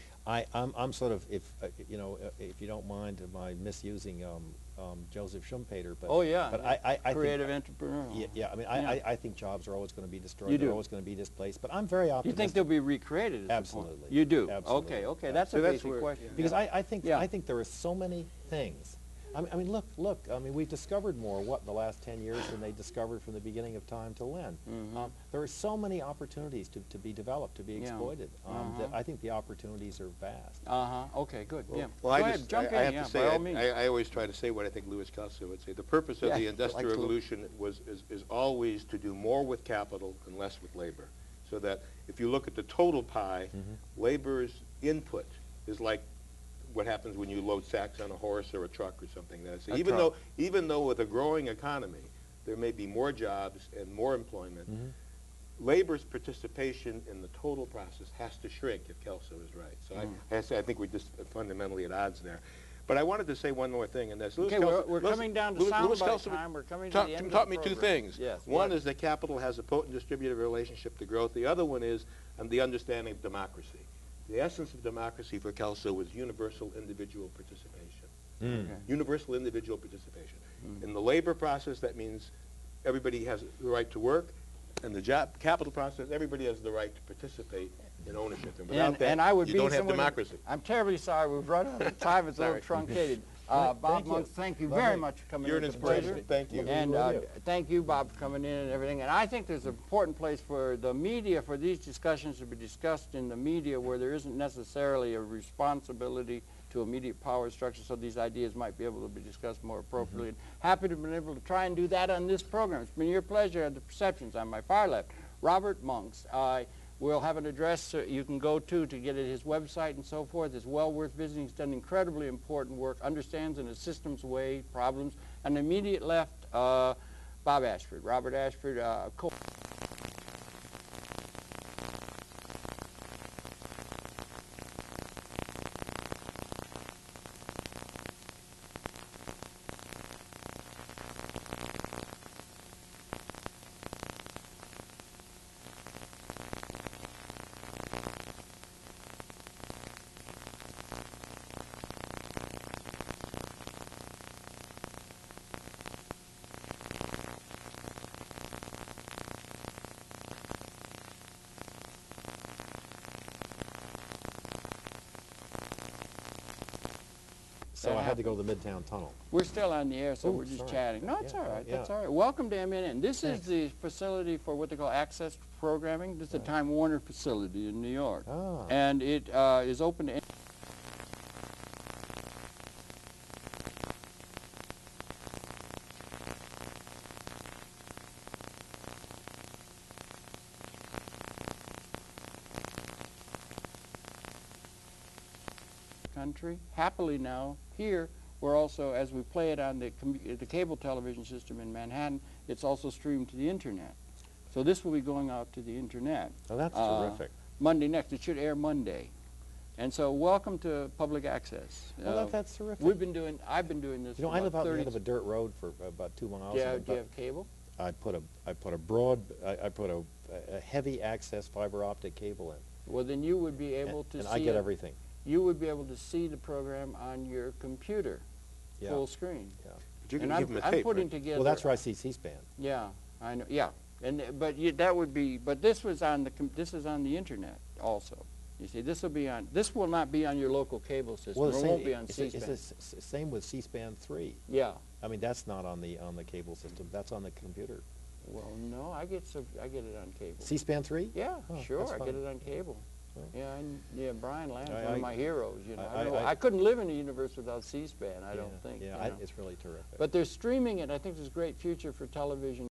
I'm sort of, if you don't mind my misusing Joseph Schumpeter, but but I creative think, entrepreneur. I mean, I think jobs are always going to be destroyed. They're always going to be displaced. But I'm very optimistic. You think they'll be recreated? Absolutely. You do. Absolutely. Okay. That's a basic question. Because I think there are so many things I mean, look. I mean, we've discovered more, in the last 10 years than they discovered from the beginning of time till then. There are so many opportunities to be developed, to be exploited, that I think the opportunities are vast. Okay, good. Well, yeah. Well, Go ahead, jump in, I have to by all means. say, I always try to say what I think Louis Kelso would say. The purpose of the Industrial Revolution is always to do more with capital and less with labor. So that if you look at the total pie, labor's input is like what happens when you load sacks on a horse or a truck or something. So even though with a growing economy, there may be more jobs and more employment, labor's participation in the total process has to shrink if Kelso is right. So I think we're just fundamentally at odds there. But I wanted to say one more thing, and that's Louis Kelso, we're coming down to soundbite time. We're coming to the end taught of the me two program. things. Yes, one is that capital has a potent distributive relationship to growth. The other one is the understanding of democracy. The essence of democracy for Kelso was universal individual participation. Universal individual participation. In the labor process, that means everybody has the right to work. In the capital process, everybody has the right to participate in ownership. And without that, you don't have democracy. I'm terribly sorry. We've run out of time. It's a little truncated. Bob Monks, thank you very much for coming in. You're an inspiration. Thank you. And thank you, Bob, for coming in and everything. And I think there's an important place for the media, for these discussions to be discussed in the media where there isn't necessarily a responsibility to immediate power structure, so these ideas might be able to be discussed more appropriately. And happy to have been able to try and do that on this program. It's been your pleasure at the Perceptions. On my far left, Robert Monks. We'll have an address you can go to get at his website and so forth. It's well worth visiting. He's done incredibly important work, understands in a systems way problems. On the immediate left, Bob Ashford, Robert Ashford, So I had to go to the Midtown Tunnel. We're still on the air, so we're just chatting. No, it's all right. That's all right. Welcome to MNN. This is the facility for what they call access programming. This is the Time Warner facility in New York. And it is open to country. Happily now, here, we're also, as we play it on the cable television system in Manhattan, it's also streamed to the Internet. So this will be going out to the Internet. Oh, that's terrific. Monday next. It should air Monday. And so welcome to public access. Well, that's terrific. I've been doing this for I live out the end of a dirt road for about 2 miles. Do you have cable? I put a heavy access fiber optic cable in. Well, then you would be able to see I get everything. You would be able to see the program on your computer, full screen. But you can And give them a I'm tape, putting right? together. Well, that's where I see C-SPAN. Yeah, I know. Yeah, that would be. But this was on this is on the Internet also. You see, this will not be on your local cable system. Well, it won't be on C-SPAN. It's the same with C-SPAN 3. Yeah. I mean, that's not on the cable system. That's on the computer. Well, no, I get it on cable. C-SPAN 3? Yeah, sure, I fine. get it on cable. Yeah, Brian Lamb's one I- of my heroes. You know, I couldn't live in a universe without C-SPAN. I don't think. Yeah, you know. it's really terrific. But they're streaming it. I think there's a great future for television.